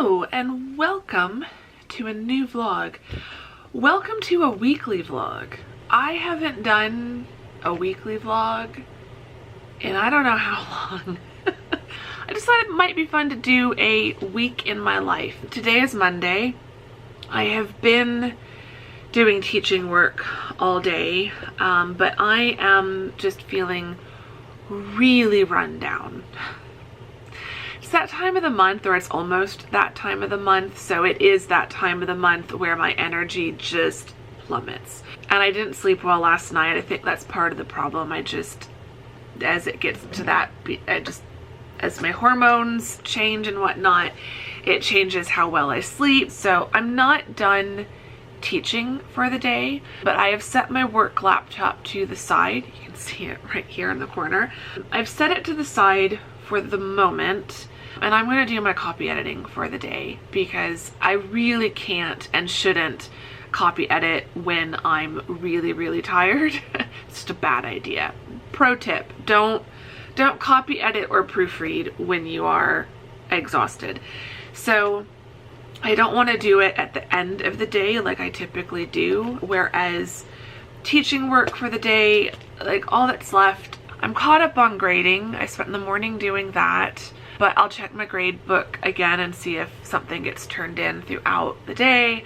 Hello and welcome to a new vlog. Welcome to a weekly vlog. I haven't done a weekly vlog in I don't know how long. I just thought it might be fun to do a week in my life. Today is Monday. I have been doing teaching work all day, but I am just feeling really run down. It's that time of the month, or it's almost that time of the month, so it is that time of the month where my energy just plummets. And I didn't sleep well last night. I think that's part of the problem. As it gets to that, as my hormones change and whatnot, it changes how well I sleep. So I'm not done teaching for the day, but I have set my work laptop to the side. You can see it right here in the corner. I've set it to the side for the moment, and I'm going to do my copy editing for the day because I really can't and shouldn't copy edit when I'm really tired. It's just a bad idea. Pro tip, don't copy edit or proofread when you are exhausted. So I don't want to do it at the end of the day like I typically do, whereas teaching work for the day, like all that's left, I'm caught up on grading. I spent the morning doing that, but I'll check my grade book again and see if something gets turned in throughout the day.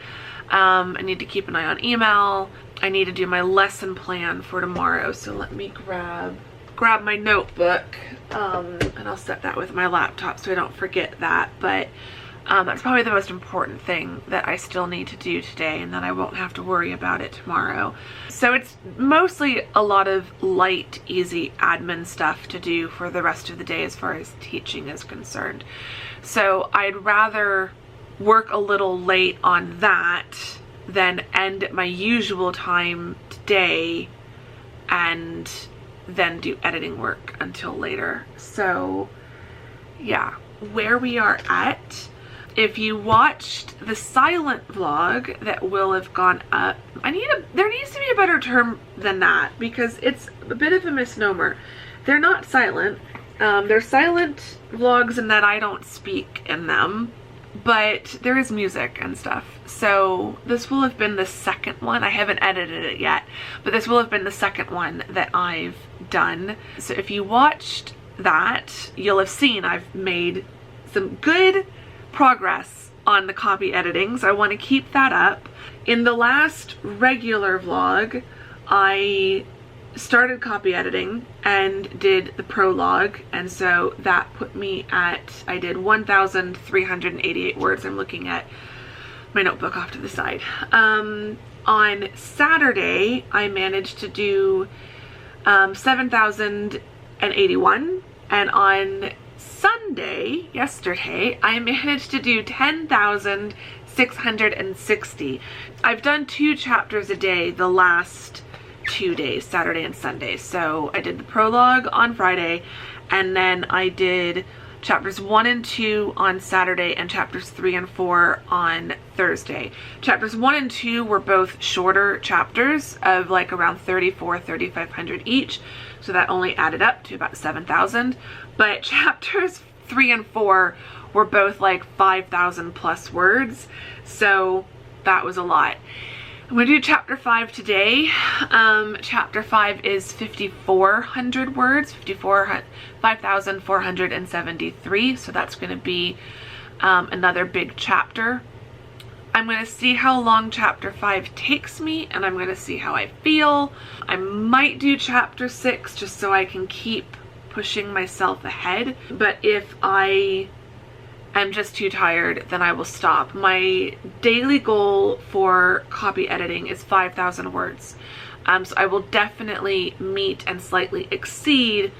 I need to keep an eye on email. I need to do my lesson plan for tomorrow, so let me grab my notebook, and I'll set that with my laptop so I don't forget that. But that's probably the most important thing that I still need to do today, and then I won't have to worry about it tomorrow. So it's mostly a lot of light, easy admin stuff to do for the rest of the day as far as teaching is concerned. So I'd rather work a little late on that than end at my usual time today and then do editing work until later. So yeah, where we are at, if you watched the silent vlog that will have gone up, there needs to be a better term than that because it's a bit of a misnomer. They're not silent. They're silent vlogs in that I don't speak in them, but there is music and stuff. So this will have been the second one. I haven't edited it yet, but this will have been the second one that I've done. So if you watched that, you'll have seen I've made some good progress on the copy editing, so I want to keep that up. In the last regular vlog, I started copy editing and did the prologue, and so that put me at, I did 1,388 words. I'm looking at my notebook off to the side. On Saturday, I managed to do 7,081, and on Sunday, yesterday, I managed to do 10,660. I've done 2 chapters a day the last 2 days, Saturday and Sunday. So I did the prologue on Friday, and then I did chapters 1 and 2 on Saturday and chapters 3 and 4 on Thursday. Chapters 1 and 2 were both shorter chapters of like around 3,500 each. So that only added up to about 7,000. But chapters 3 and 4 were both like 5,000 plus words. So that was a lot. I'm going to do chapter 5 today. Chapter 5 is 5,400 words, 5,473. So that's going to be another big chapter. I'm going to see how long chapter 5 takes me, and I'm going to see how I feel. I might do chapter 6 just so I can keep pushing myself ahead. But if I am just too tired, then I will stop. My daily goal for copy editing is 5,000 words. So I will definitely meet and slightly exceed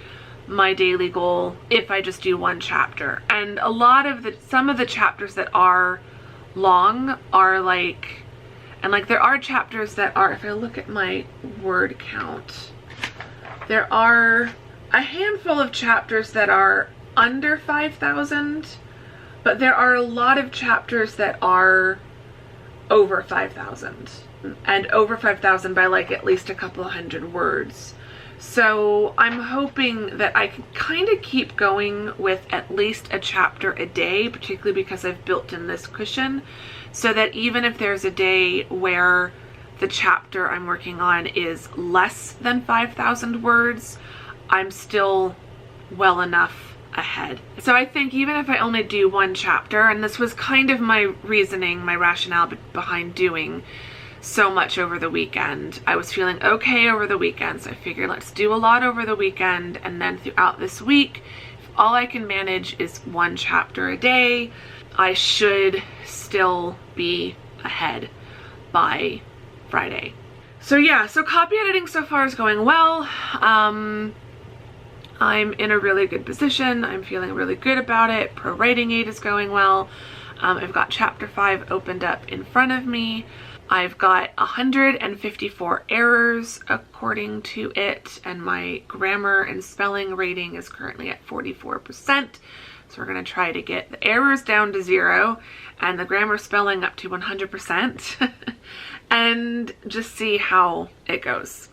my daily goal if I just do one chapter. And some of the chapters that are long are like, there are chapters that are, if I look at my word count, there are a handful of chapters that are under 5,000, but there are a lot of chapters that are over 5,000, and over 5,000 by like at least a couple of hundred words. So I'm hoping that I can kind of keep going with at least a chapter a day, particularly because I've built in this cushion, so that even if there's a day where the chapter I'm working on is less than 5,000 words, I'm still well enough ahead. So I think even if I only do one chapter, and this was kind of my reasoning, my rationale behind doing so much over the weekend. I was feeling okay over the weekend, so I figured let's do a lot over the weekend, and then throughout this week, if all I can manage is one chapter a day, I should still be ahead by Friday. So yeah, so copy editing so far is going well. I'm in a really good position. I'm feeling really good about it. Pro Writing Aid is going well. I've got chapter 5 opened up in front of me. I've got 154 errors according to it, and my grammar and spelling rating is currently at 44%. So we're going to try to get the errors down to 0 and the grammar spelling up to 100% and just see how it goes.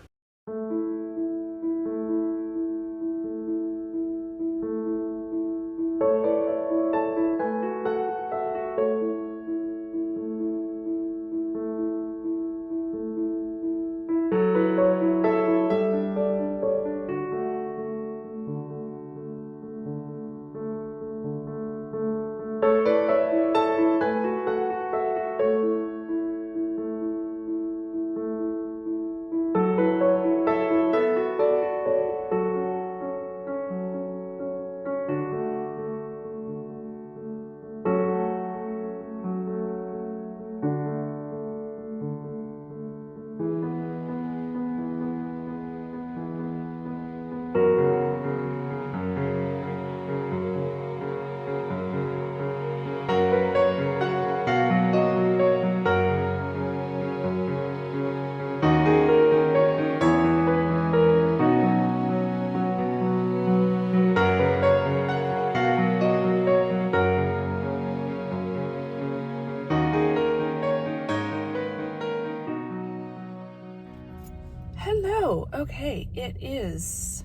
Hello. Okay, it is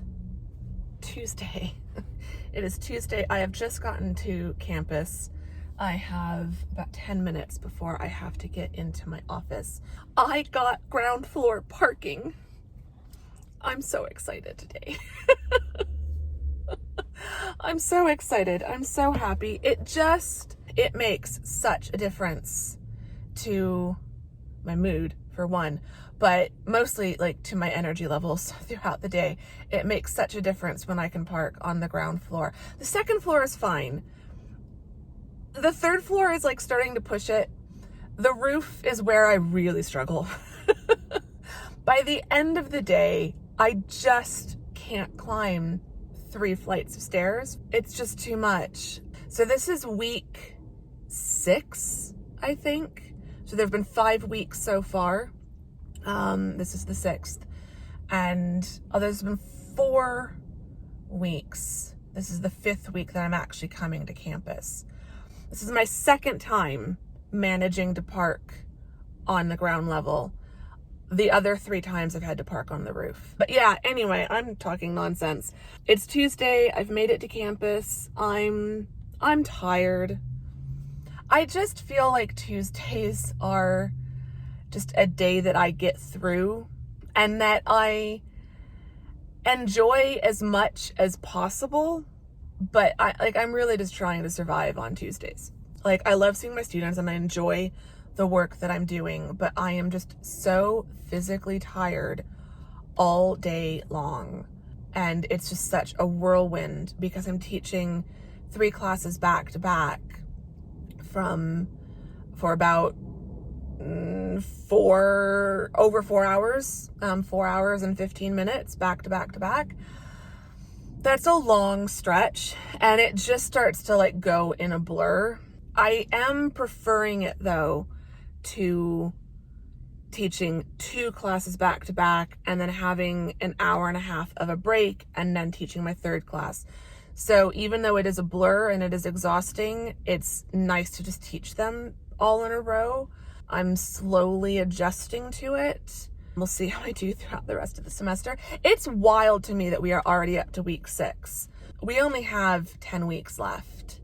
Tuesday. It is Tuesday. I have just gotten to campus. I have about 10 minutes before I have to get into my office. I got ground floor parking. I'm so excited today. I'm so excited. I'm so happy. It makes such a difference to my mood, for one, but mostly like to my energy levels throughout the day. It makes such a difference when I can park on the ground floor. The second floor is fine. The third floor is like starting to push it. The roof is where I really struggle. By the end of the day, I just can't climb 3 flights of stairs. It's just too much. So this is week 6, I think. So there have been 5 weeks so far. This is the 6th. And there's been 4 weeks. This is the 5th week that I'm actually coming to campus. This is my 2nd time managing to park on the ground level. The other 3 times I've had to park on the roof. But yeah, anyway, I'm talking nonsense. It's Tuesday. I've made it to campus. I'm tired. I just feel like Tuesdays are just a day that I get through and that I enjoy as much as possible, but I'm really just trying to survive on Tuesdays. Like, I love seeing my students and I enjoy the work that I'm doing, but I am just so physically tired all day long. And it's just such a whirlwind because I'm teaching 3 classes back to back for about 4 hours, 4 hours and 15 minutes back to back to back. That's a long stretch and it just starts to like go in a blur. I am preferring it though to teaching 2 classes back to back and then having an hour and a half of a break and then teaching my 3rd class. So even though it is a blur and it is exhausting, it's nice to just teach them all in a row. I'm slowly adjusting to it. We'll see how I do throughout the rest of the semester. It's wild to me that we are already up to week 6. We only have 10 weeks left,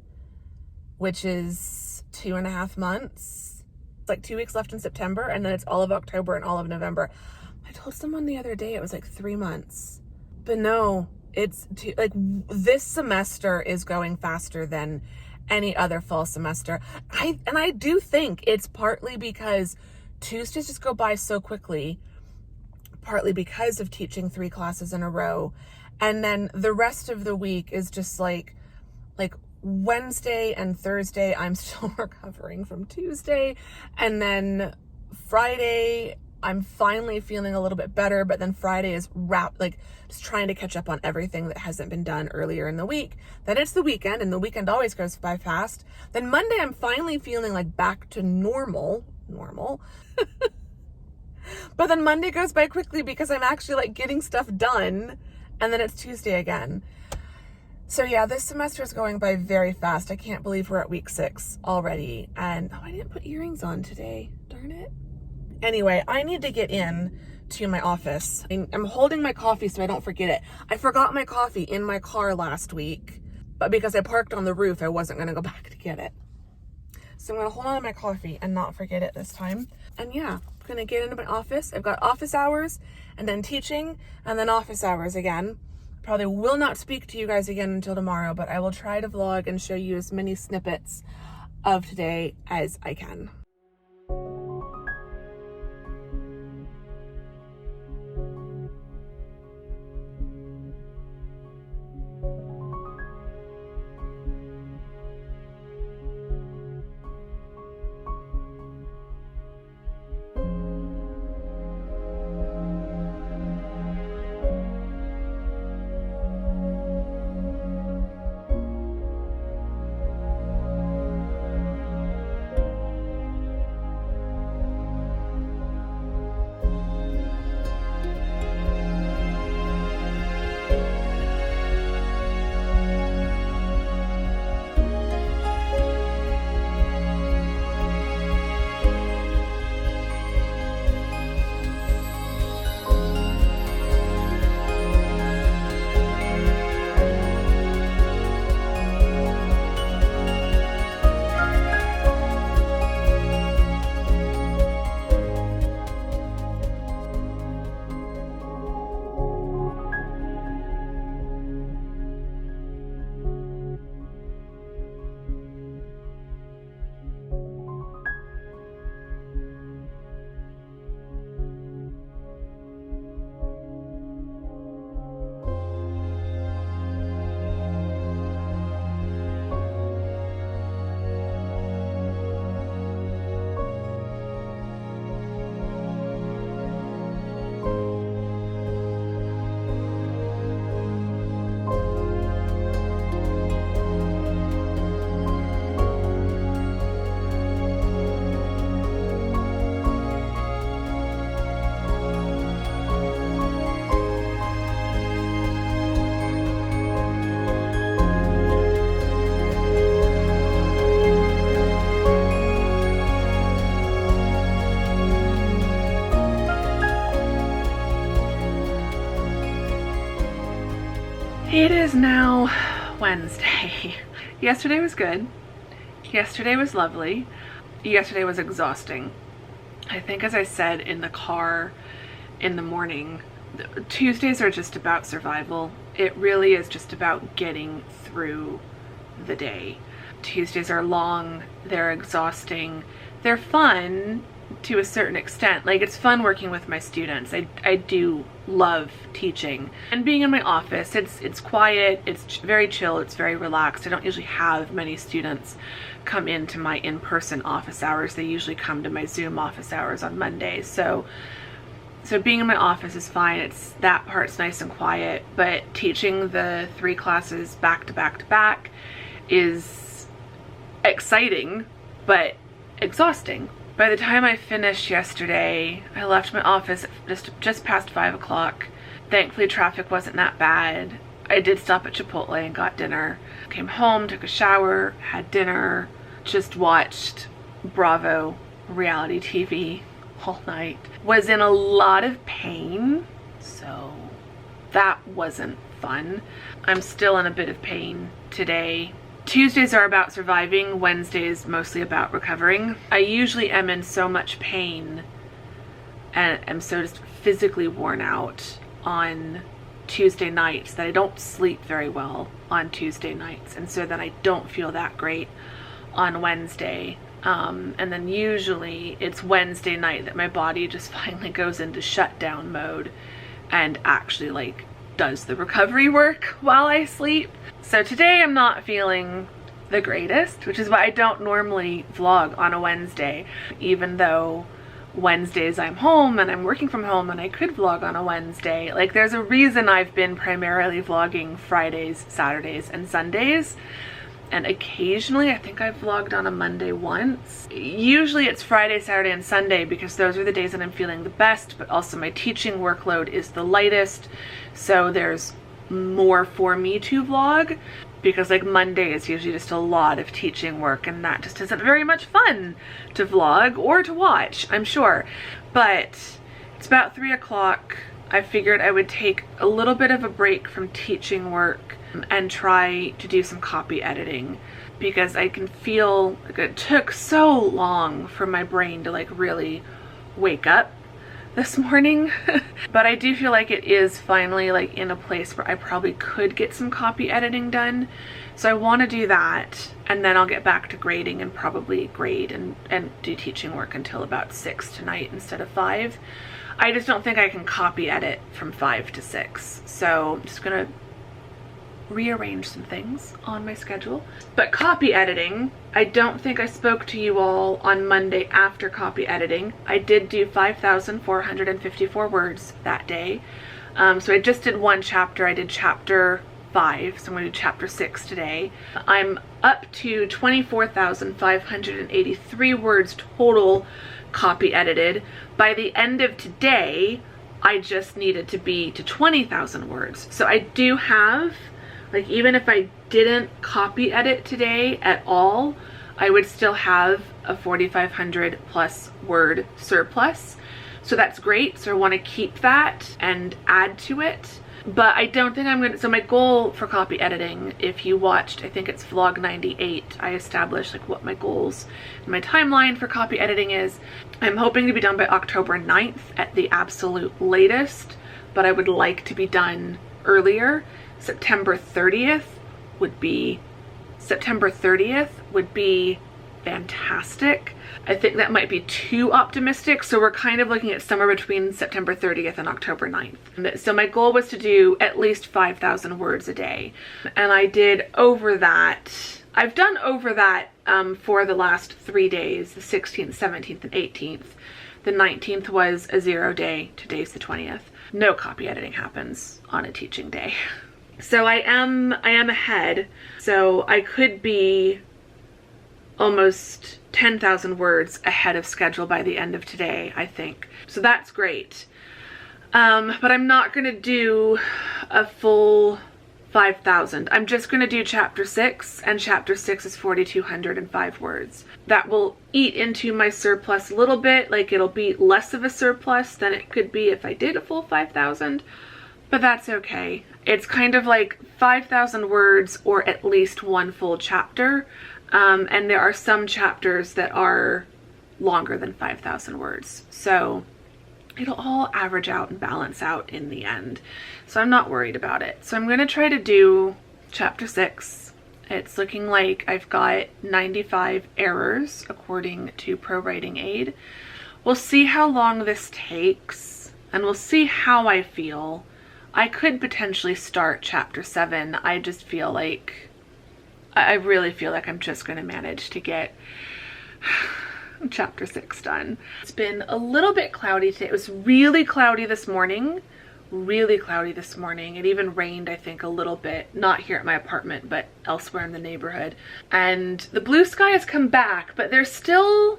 which is 2.5 months. It's like 2 weeks left in September, and then it's all of October and all of November. I told someone the other day it was like 3 months, but no, it's like this semester is going faster than any other fall semester. I do think it's partly because Tuesdays just go by so quickly, partly because of teaching 3 classes in a row. And then the rest of the week is just like Wednesday and Thursday, I'm still recovering from Tuesday. And then Friday, I'm finally feeling a little bit better, but then Friday is just trying to catch up on everything that hasn't been done earlier in the week. Then it's the weekend, and the weekend always goes by fast. Then Monday, I'm finally feeling like back to normal. But then Monday goes by quickly because I'm actually like getting stuff done, and then it's Tuesday again. So yeah, this semester is going by very fast. I can't believe we're at week 6 already. And I didn't put earrings on today. Darn it. Anyway, I need to get in to my office. I'm holding my coffee so I don't forget it. I forgot my coffee in my car last week, but because I parked on the roof, I wasn't going to go back to get it. So I'm going to hold on to my coffee and not forget it this time. And yeah, I'm going to get into my office. I've got office hours and then teaching and then office hours again. Probably will not speak to you guys again until tomorrow, but I will try to vlog and show you as many snippets of today as I can. It is now Wednesday. Yesterday was good. Yesterday was lovely. Yesterday was exhausting. I think, as I said in the car in the morning, Tuesdays are just about survival. It really is just about getting through the day. Tuesdays are long, they're exhausting, they're fun to a certain extent. Like, it's fun working with my students. I do love teaching and being in my office. It's quiet, it's very chill, it's very relaxed. I don't usually have many students come into my in-person office hours. They usually come to my Zoom office hours on Mondays. So being in my office is fine. It's that part's nice and quiet, but teaching the 3 classes back to back to back is exciting but exhausting. By the time I finished yesterday, I left my office at just past 5 o'clock. Thankfully, traffic wasn't that bad. I did stop at Chipotle and got dinner. Came home, took a shower, had dinner, just watched Bravo reality TV all night. Was in a lot of pain, so that wasn't fun. I'm still in a bit of pain today. Tuesdays are about surviving, Wednesdays mostly about recovering. I usually am in so much pain and am so just physically worn out on Tuesday nights that I don't sleep very well on Tuesday nights, and so then I don't feel that great on Wednesday. And then usually it's Wednesday night that my body just finally goes into shutdown mode and actually like does the recovery work while I sleep. So today I'm not feeling the greatest, which is why I don't normally vlog on a Wednesday, even though Wednesdays I'm home and I'm working from home and I could vlog on a Wednesday. Like, there's a reason I've been primarily vlogging Fridays, Saturdays, and Sundays. And occasionally, I think I've vlogged on a Monday once. Usually it's Friday, Saturday, and Sunday because those are the days that I'm feeling the best, but also my teaching workload is the lightest. So there's more for me to vlog, because like Monday is usually just a lot of teaching work, and that just isn't very much fun to vlog or to watch, I'm sure. But it's about 3 o'clock. I figured I would take a little bit of a break from teaching work and try to do some copy editing, because I can feel like it took so long for my brain to like really wake up this morning. But I do feel like it is finally like in a place where I probably could get some copy editing done. So I want to do that, and then I'll get back to grading and probably grade and do teaching work until about 6 tonight instead of 5. I just don't think I can copy edit from 5 to 6. So I'm just gonna rearrange some things on my schedule. But copy editing, I don't think I spoke to you all on Monday after copy editing. I did do 5,454 words that day. So I just did one chapter. I did chapter 5, so I'm going to do chapter 6 today. I'm up to 24,583 words total copy edited. By the end of today, I just needed to be to 20,000 words. So I do have, like, even if I didn't copy edit today at all, I would still have a 4,500 plus word surplus. So that's great. So I want to keep that and add to it. But I don't think I'm going to, so my goal for copy editing, if you watched, I think it's vlog 98, I established like what my goals and my timeline for copy editing is. I'm hoping to be done by October 9th at the absolute latest, but I would like to be done earlier. September 30th would be fantastic. I think that might be too optimistic, so we're kind of looking at somewhere between September 30th and October 9th. So my goal was to do at least 5,000 words a day, and I did over that. I've done over that for the last 3 days, the 16th, 17th, and 18th. The 19th was a 0 day, today's the 20th. No copy editing happens on a teaching day. So I am ahead, so I could be almost 10,000 words ahead of schedule by the end of today, I think. So that's great. But I'm not going to do a full 5,000. I'm just going to do chapter 6, and chapter 6 is 4,205 words. That will eat into my surplus a little bit, like it'll be less of a surplus than it could be if I did a full 5,000, but that's okay. It's kind of like 5,000 words or at least one full chapter. And there are some chapters that are longer than 5,000 words. So it'll all average out and balance out in the end. So I'm not worried about it. So I'm going to try to do chapter 6. It's looking like I've got 95 errors according to Pro Writing Aid. We'll see how long this takes, and we'll see how I feel. I could potentially start chapter 7. I just feel like, I really feel like I'm just going to manage to get chapter 6 done. It's been a little bit cloudy today. It was really cloudy this morning. It even rained, I think, a little bit. Not here at my apartment, but elsewhere in the neighborhood. And the blue sky has come back, but there's still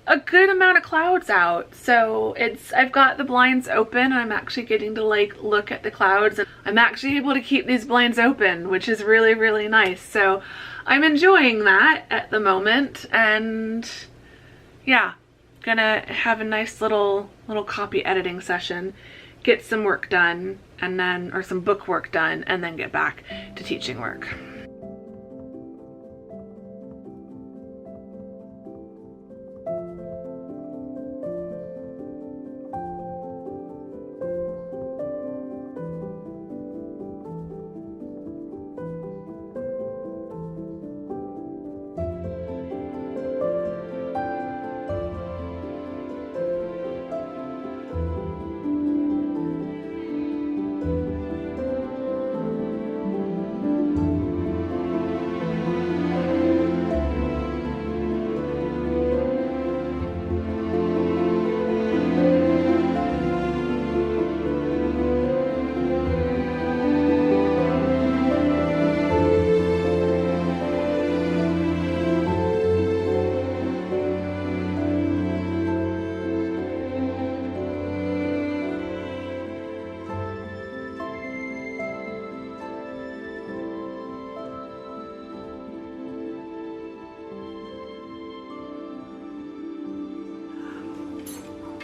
a good amount of clouds out. So I've got the blinds open, and I'm actually getting to like look at the clouds, and I'm actually able to keep these blinds open, which is really, really nice. So I'm enjoying that at the moment, and yeah, gonna have a nice little copy editing session, get some work done, and then, or some book work done, and then get back to teaching work.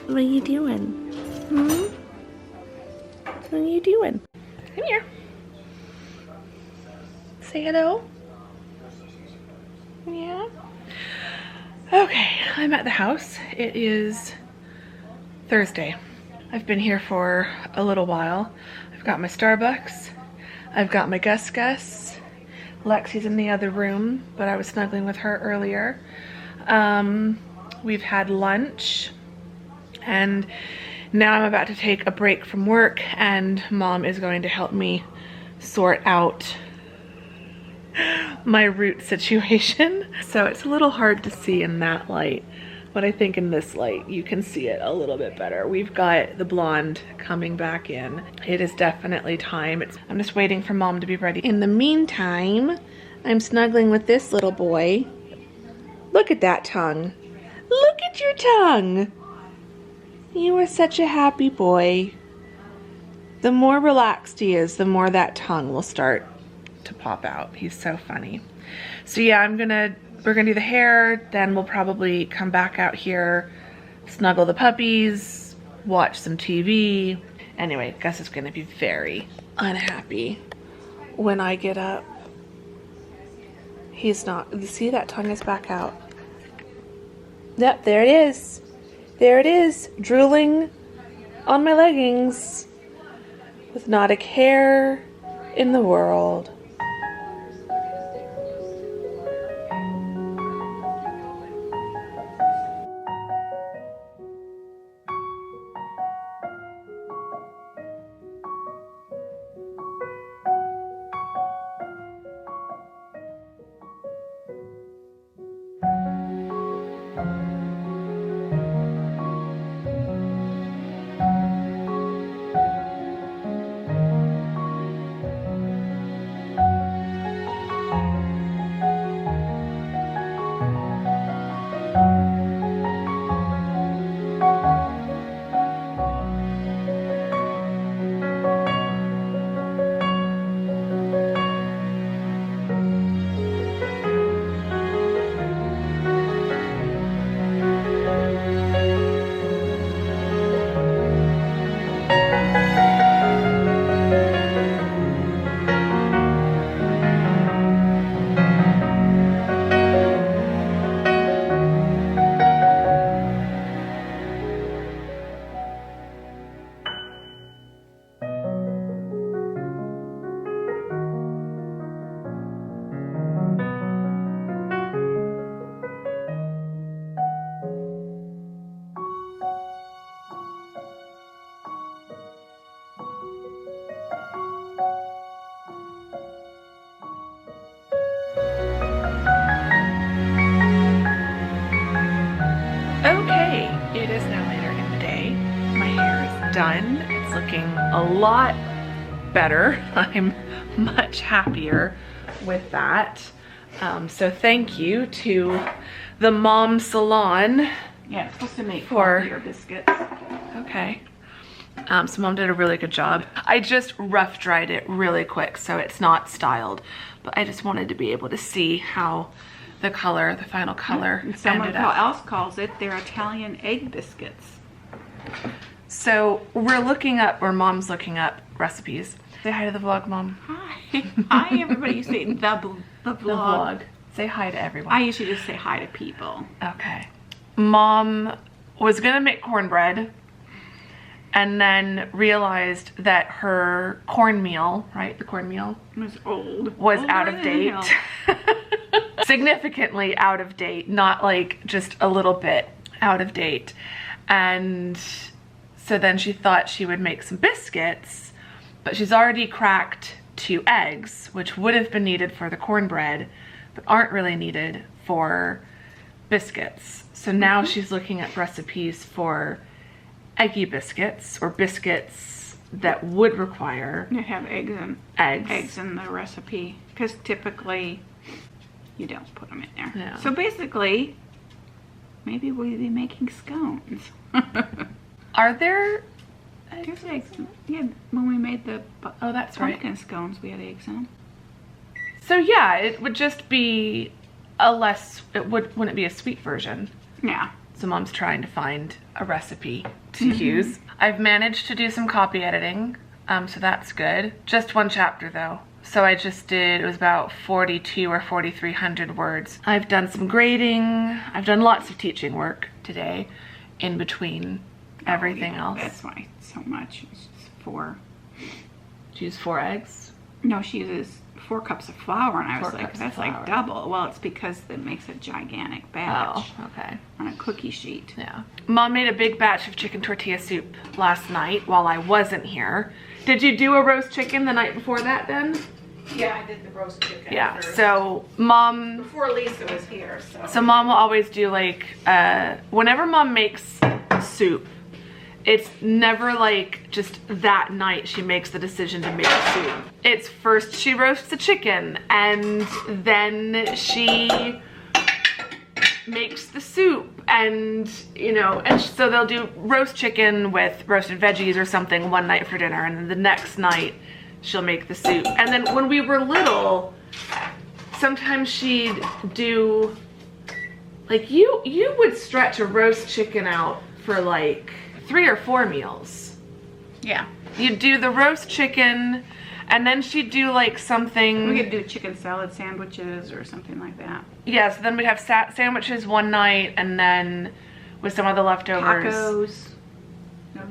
What are you doing? What are you doing? Come here. Say hello. Yeah. Okay, I'm at the house. It is Thursday. I've been here for a little while. I've got my Starbucks. I've got my Gus Gus. Lexi's in the other room, but I was snuggling with her earlier. We've had lunch. And now I'm about to take a break from work, and Mom is going to help me sort out my root situation. So it's a little hard to see in that light, but I think in this light you can see it a little bit better. We've got the blonde coming back in. It is definitely time. I'm just waiting for Mom to be ready. In the meantime, I'm snuggling with this little boy. Look at that tongue. Look at your tongue. You are such a happy boy. The more relaxed he is, the more that tongue will start to pop out. He's so funny. So yeah, we're gonna do the hair, then we'll probably come back out here, snuggle the puppies, watch some TV. Anyway, Gus is gonna be very unhappy when I get up. He's not, see, that tongue is back out. Yep, there it is. There it is, drooling on my leggings with not a care in the world. Done. It's looking a lot better. I'm much happier with that. So thank you to the Mom Salon. Yeah, it's supposed to make coffee or biscuits. Okay. So Mom did a really good job. I just rough dried it really quick so it's not styled, but I just wanted to be able to see how the color, the final color. And someone ended up. else calls it their Italian egg biscuits. So we're looking up, or Mom's looking up recipes. Say hi to the vlog, Mom. Hi. Hi, everybody. You say the vlog. The vlog. Say hi to everyone. I usually just say hi to people. Okay. Mom was gonna make cornbread and then realized that her cornmeal, right? The cornmeal It was old. was Older out of than date. hell. Significantly out of date, not like just a little bit out of date. And so then she thought she would make some biscuits, but she's already cracked 2 eggs, which would have been needed for the cornbread, but aren't really needed for biscuits. So now she's looking at recipes for eggy biscuits, or biscuits that would require You have eggs in the recipe, because typically you don't put them in there. Yeah. So basically, maybe we'll be making scones. Are there? There's eggs. Yeah, when we made the Oh, that's right. pumpkin scones, we had eggs in them. So yeah, it would just be wouldn't it be a sweet version? Yeah. So Mom's trying to find a recipe to use. I've managed to do some copy editing, so that's good. Just 1 chapter though. So I just did, it was about 42 or 4,300 words. I've done some grading. I've done lots of teaching work today in between everything else. That's why so much. It's just 4. She used 4 eggs. No, she uses 4 cups of flour, and I was 4 like, cups of that's flour. like double. Well, it's because it makes a gigantic batch Oh, okay. on a cookie sheet. Yeah. Mom made a big batch of chicken tortilla soup last night while I wasn't here. Did you do a roast chicken the night before that then? Yeah, I did the roast chicken. Yeah. So Mom, Before Lisa was here, so Mom will always do like, whenever Mom makes soup, it's never like just that night she makes the decision to make the soup. It's first she roasts the chicken, and then she makes the soup, and you know, and so they'll do roast chicken with roasted veggies or something one night for dinner, and then the next night she'll make the soup. And then when we were little, sometimes she'd do, like, you would stretch a roast chicken out for like 3 or 4 meals. Yeah. You'd do the roast chicken, and then she'd do like something. We could do chicken salad sandwiches or something like that. Yeah, so then we'd have sandwiches one night, and then with some of the leftovers.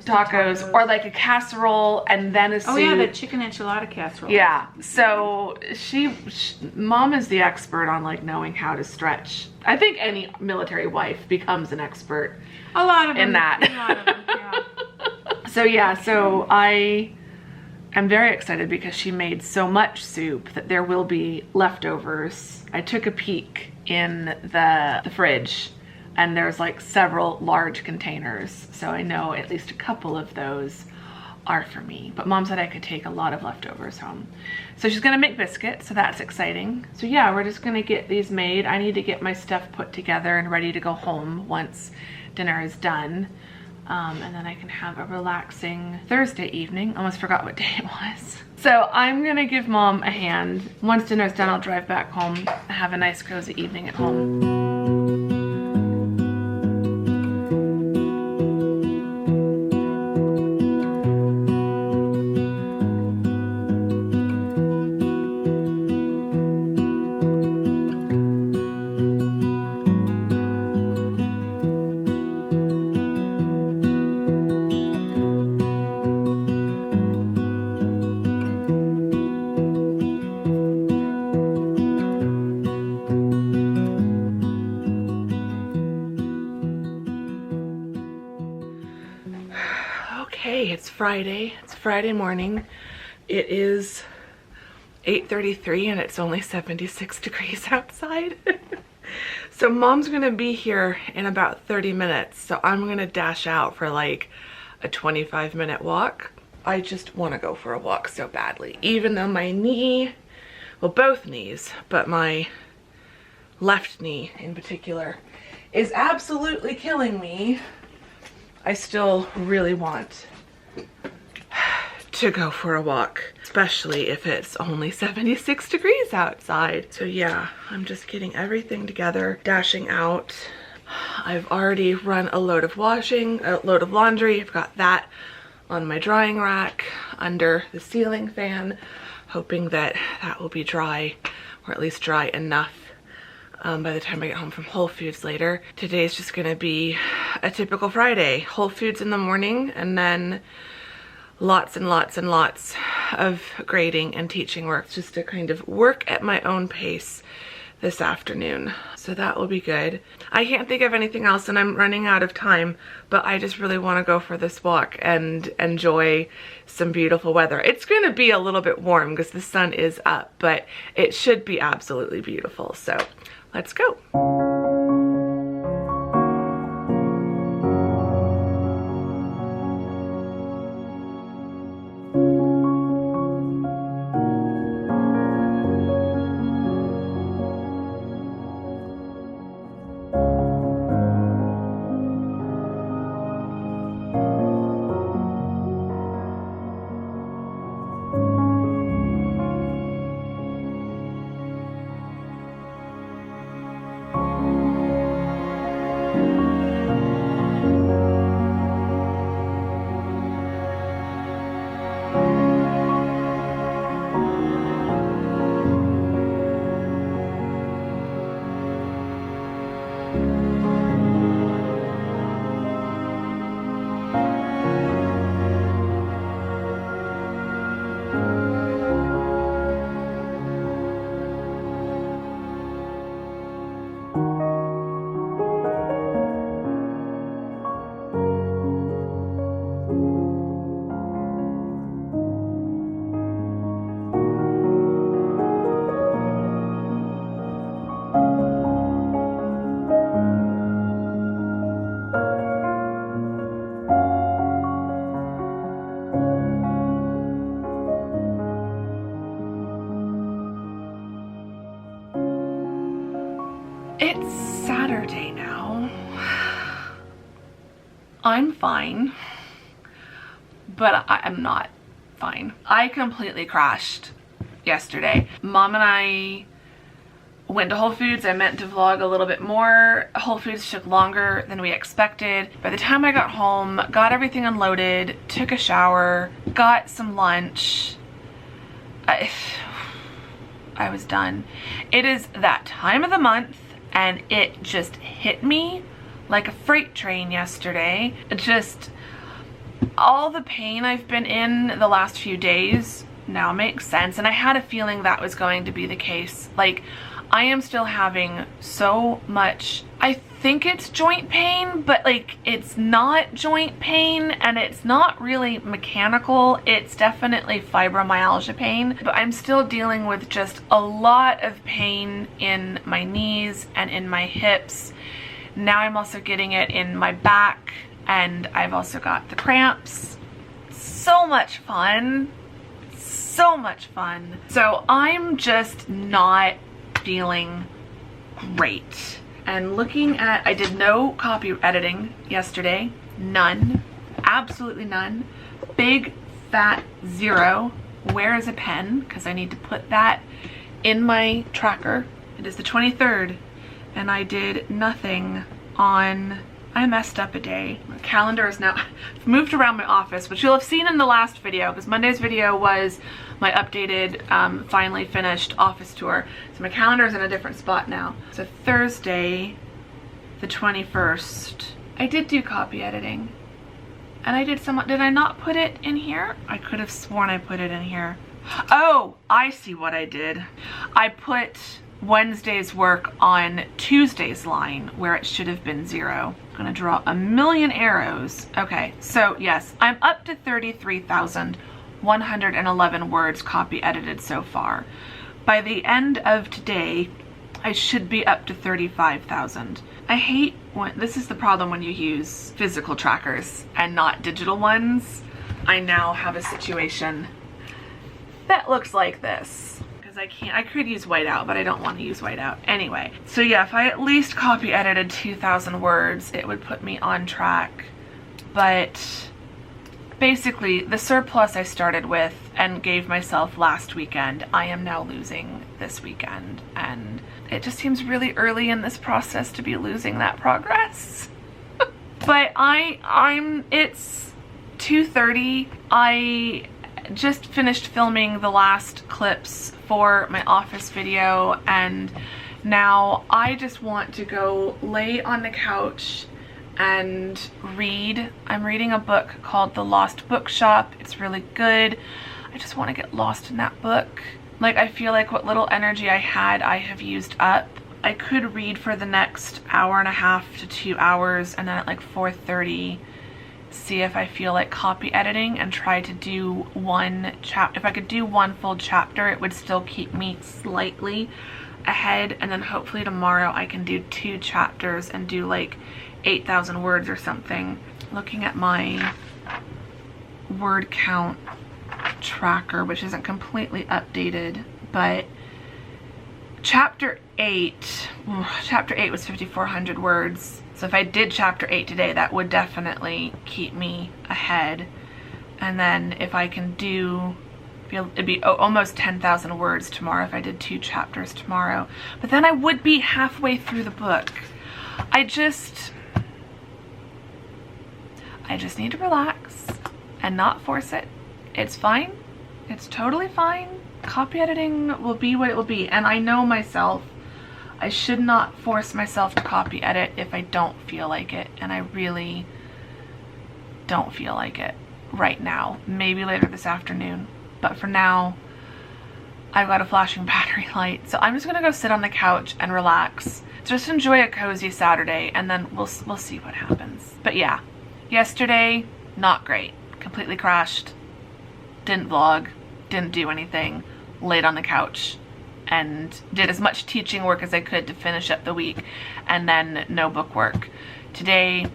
Tacos, or like a casserole, and then a soup. Oh yeah, the chicken enchilada casserole. Yeah, so Mom is the expert on like knowing how to stretch. I think any military wife becomes an expert A lot of them. in that. A lot of them, yeah. So yeah, so I am very excited because she made so much soup that there will be leftovers. I took a peek in the fridge, and there's like several large containers, so I know at least a couple of those are for me. But Mom said I could take a lot of leftovers home. So she's gonna make biscuits, so that's exciting. So yeah, we're just gonna get these made. I need to get my stuff put together and ready to go home once dinner is done. And then I can have a relaxing Thursday evening. Almost forgot what day it was. So I'm gonna give Mom a hand. Once dinner's done, I'll drive back home, have a nice cozy evening at home. Okay, it's Friday. It's Friday morning. It is 8:33 and it's only 76 degrees outside. So Mom's gonna be here in about 30 minutes. So I'm gonna dash out for like a 25-minute walk. I just wanna go for a walk so badly. Even though my knee, well, both knees, but my left knee in particular is absolutely killing me, I still really want to go for a walk, especially if it's only 76 degrees outside. So yeah, I'm just getting everything together, dashing out. I've already run a load of laundry. I've got that on my drying rack under the ceiling fan, hoping that that will be dry, or at least dry enough by the time I get home from Whole Foods later. Today's just gonna be a typical Friday. Whole Foods in the morning, and then lots and lots and lots of grading and teaching work, just to kind of work at my own pace this afternoon. So that will be good. I can't think of anything else and I'm running out of time, but I just really want to go for this walk and enjoy some beautiful weather. It's going to be a little bit warm because the sun is up, but it should be absolutely beautiful. So let's go. It's Saturday now. I'm fine, but I'm not fine. I completely crashed yesterday. Mom and I went to Whole Foods. I meant to vlog a little bit more. Whole Foods took longer than we expected. By the time I got home, got everything unloaded, took a shower, got some lunch, I was done. It is that time of the month, and it just hit me like a freight train yesterday. Just all the pain I've been in the last few days now makes sense, and I had a feeling that was going to be the case. Like, I am still having so much, I think it's joint pain, but like it's not joint pain and it's not really mechanical. It's definitely fibromyalgia pain, but I'm still dealing with just a lot of pain in my knees and in my hips. Now I'm also getting it in my back, and I've also got the cramps. So much fun. So much fun. So I'm just not feeling great. And looking at, I did no copy editing yesterday. None. Absolutely none. Big fat 0. Where is a pen? Because I need to put that in my tracker. It is the 23rd, and I did nothing on, I messed up a day. My calendar is now, I've moved around my office, which you'll have seen in the last video, because Monday's video was my updated, finally finished office tour. So my calendar is in a different spot now. So Thursday, the 21st, I did do copy editing. And I did did I not put it in here? I could have sworn I put it in here. Oh, I see what I did. I put Wednesday's work on Tuesday's line where it should have been 0. I'm gonna draw a million arrows. Okay, so yes, I'm up to 33,111 words copy edited so far. By the end of today, I should be up to 35,000. I hate when, this is the problem when you use physical trackers and not digital ones. I now have a situation that looks like this. I could use whiteout, but I don't want to use whiteout anyway. So yeah, if I at least copy edited 2,000 words, it would put me on track. But basically the surplus I started with and gave myself last weekend, I am now losing this weekend. And it just seems really early in this process to be losing that progress. But it's 2:30. I just finished filming the last clips for my office video, and now I just want to go lay on the couch and read. I'm reading a book called The Lost Bookshop. It's really good. I just want to get lost in that book. Like, I feel like what little energy I had, I have used up. I could read for the next hour and a half to 2 hours, and then at like 4:30 see if I feel like copy editing and try to do one chapter. If I could do one full chapter, it would still keep me slightly ahead, and then hopefully tomorrow I can do 2 chapters and do like 8,000 words or something. Looking at my word count tracker, which isn't completely updated, but chapter 8 was 5,400 words. So if I did chapter 8 today, that would definitely keep me ahead. And then if I can do, it'd be almost 10,000 words tomorrow if I did 2 chapters tomorrow. But then I would be halfway through the book. I just need to relax and not force it. It's fine. It's totally fine. Copy editing will be what it will be, and I know myself. I should not force myself to copy edit if I don't feel like it, and I really don't feel like it right now. Maybe later this afternoon, but for now I've got a flashing battery light, so I'm just gonna go sit on the couch and relax. Just enjoy a cozy Saturday, and then we'll see what happens. But yeah, yesterday, not great. Completely crashed. Didn't vlog, didn't do anything, laid on the couch and did as much teaching work as I could to finish up the week, and then no book work. Today,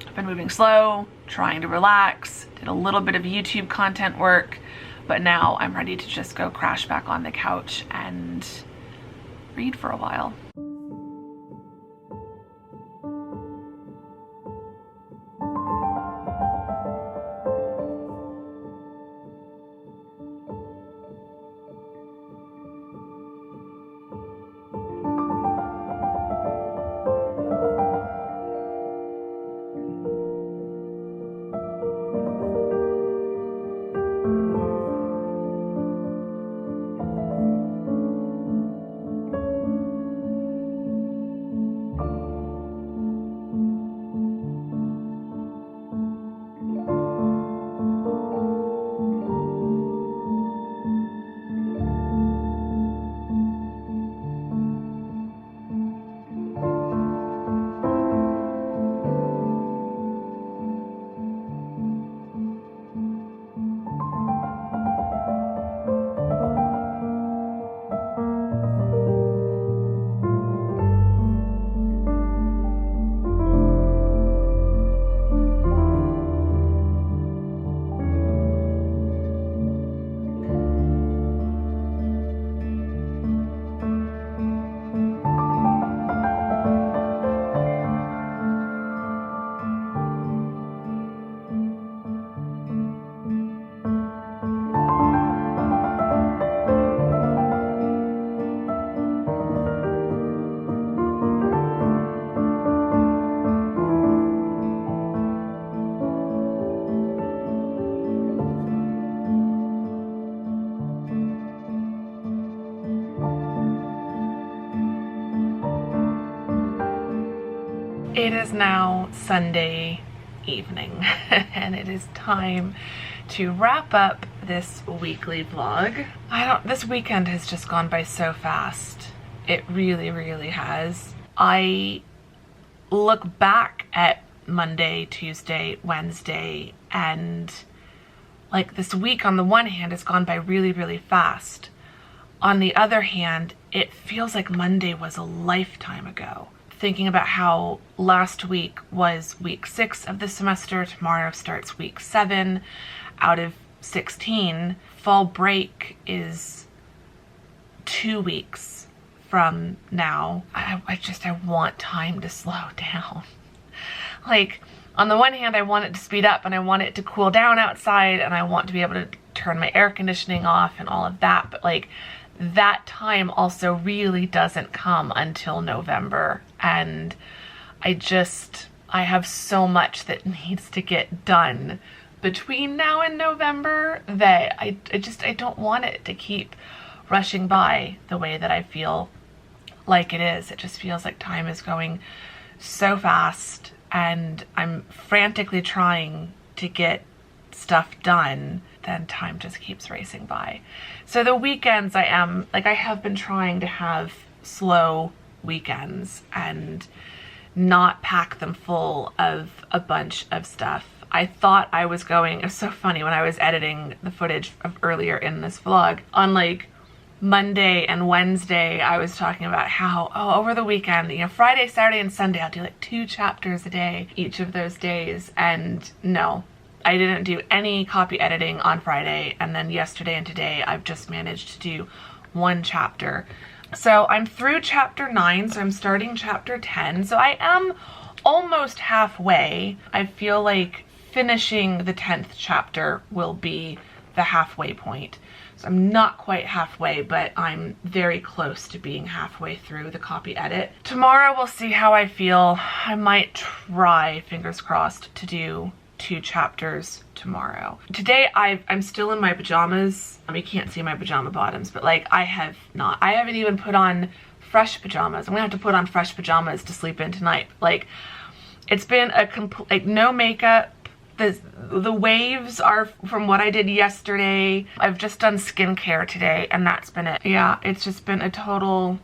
I've been moving slow, trying to relax, did a little bit of YouTube content work, but now I'm ready to just go crash back on the couch and read for a while. It is now Sunday evening and it is time to wrap up this weekly vlog. This weekend has just gone by so fast. It really, really has. I look back at Monday, Tuesday, Wednesday, and like this week on the one hand has gone by really, really fast. On the other hand, it feels like Monday was a lifetime ago. Thinking about how last week was week 6 of the semester, tomorrow starts week 7 out of 16. Fall break is 2 weeks from now. I want time to slow down. Like, on the one hand, I want it to speed up and I want it to cool down outside and I want to be able to turn my air conditioning off and all of that. But like that time also really doesn't come until November. And I have so much that needs to get done between now and November that I don't want it to keep rushing by the way that I feel like it is. It just feels like time is going so fast and I'm frantically trying to get stuff done, then time just keeps racing by. So the weekends I have been trying to have slow weekends and not pack them full of a bunch of stuff. I thought I was going, it was so funny when I was editing the footage of earlier in this vlog, on like Monday and Wednesday, I was talking about how, over the weekend, Friday, Saturday, and Sunday, I'll do like 2 chapters a day each of those days. And no, I didn't do any copy editing on Friday. And then yesterday and today, I've just managed to do 1 chapter. So I'm through chapter 9, so I'm starting chapter 10. So I am almost halfway. I feel like finishing the 10th chapter will be the halfway point. So I'm not quite halfway, but I'm very close to being halfway through the copy edit. Tomorrow we'll see how I feel. I might try, fingers crossed, to do 2 chapters tomorrow. Today I'm still in my pajamas. You can't see my pajama bottoms, but like I haven't even put on fresh pajamas. I'm gonna have to put on fresh pajamas to sleep in tonight. Like it's been a complete, like no makeup. The waves are from what I did yesterday. I've just done skincare today and that's been it. Yeah, it's just been a total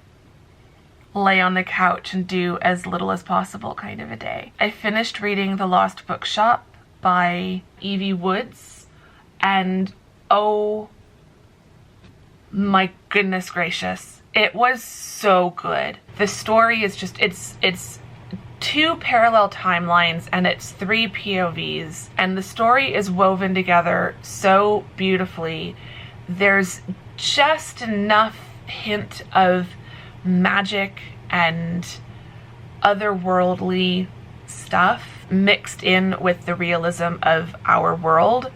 lay on the couch and do as little as possible kind of a day. I finished reading The Lost Bookshop by Evie Woods and oh my goodness gracious, it was so good. The story is just, it's 2 parallel timelines and it's 3 POVs and the story is woven together so beautifully. There's just enough hint of magic and otherworldly stuff mixed in with the realism of our world.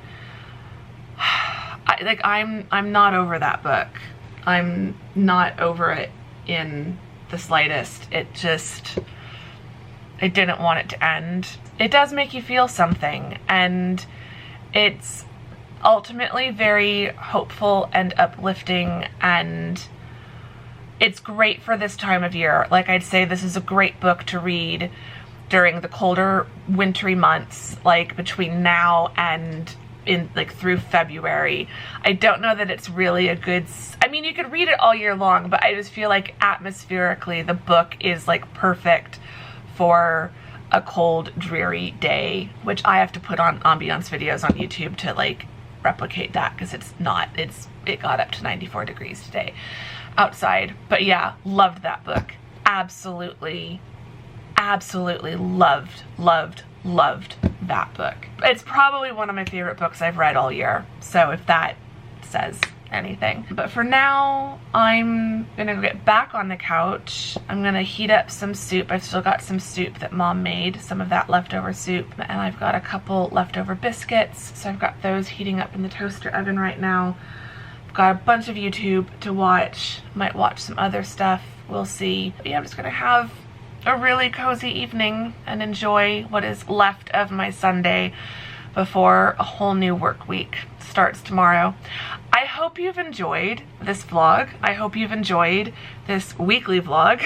I'm not over that book. I'm not over it in the slightest. I didn't want it to end. It does make you feel something, and it's ultimately very hopeful and uplifting, and it's great for this time of year. Like I'd say this is a great book to read during the colder wintry months, like between now and through February. I don't know that it's really a good, I mean, you could read it all year long, but I just feel like atmospherically the book is like perfect for a cold, dreary day, which I have to put on ambiance videos on YouTube to like replicate that because it got up to 94 degrees today outside. But yeah, loved that book. Absolutely loved that book. It's probably one of my favorite books I've read all year, so if that says anything. But for now, I'm gonna get back on the couch. I'm gonna heat up some soup. I've still got some soup that Mom made, some of that leftover soup, and I've got a couple leftover biscuits, so I've got those heating up in the toaster oven right now. I've got a bunch of YouTube to watch. Might watch some other stuff, we'll see. But yeah, I'm just gonna have a really cozy evening and enjoy what is left of my Sunday before a whole new work week starts tomorrow. I hope you've enjoyed this vlog. I hope you've enjoyed this weekly vlog.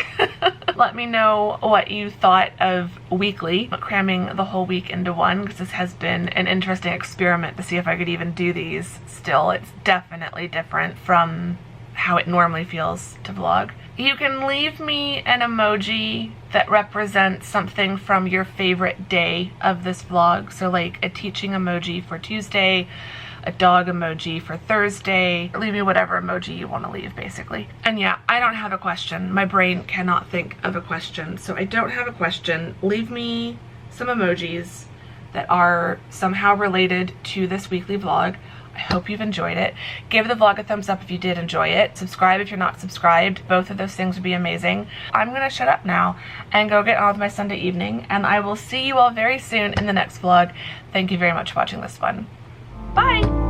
Let me know what you thought of weekly, cramming the whole week into one, because this has been an interesting experiment to see if I could even do these still. It's definitely different from how it normally feels to vlog. You can leave me an emoji that represents something from your favorite day of this vlog. So like a teaching emoji for Tuesday, a dog emoji for Thursday. Leave me whatever emoji you want to leave, basically. And yeah, I don't have a question. My brain cannot think of a question, so I don't have a question. Leave me some emojis that are somehow related to this weekly vlog. I hope you've enjoyed it. Give the vlog a thumbs up if you did enjoy it. Subscribe if you're not subscribed. Both of those things would be amazing. I'm gonna shut up now and go get on with my Sunday evening, and I will see you all very soon in the next vlog. Thank you very much for watching this one. Bye!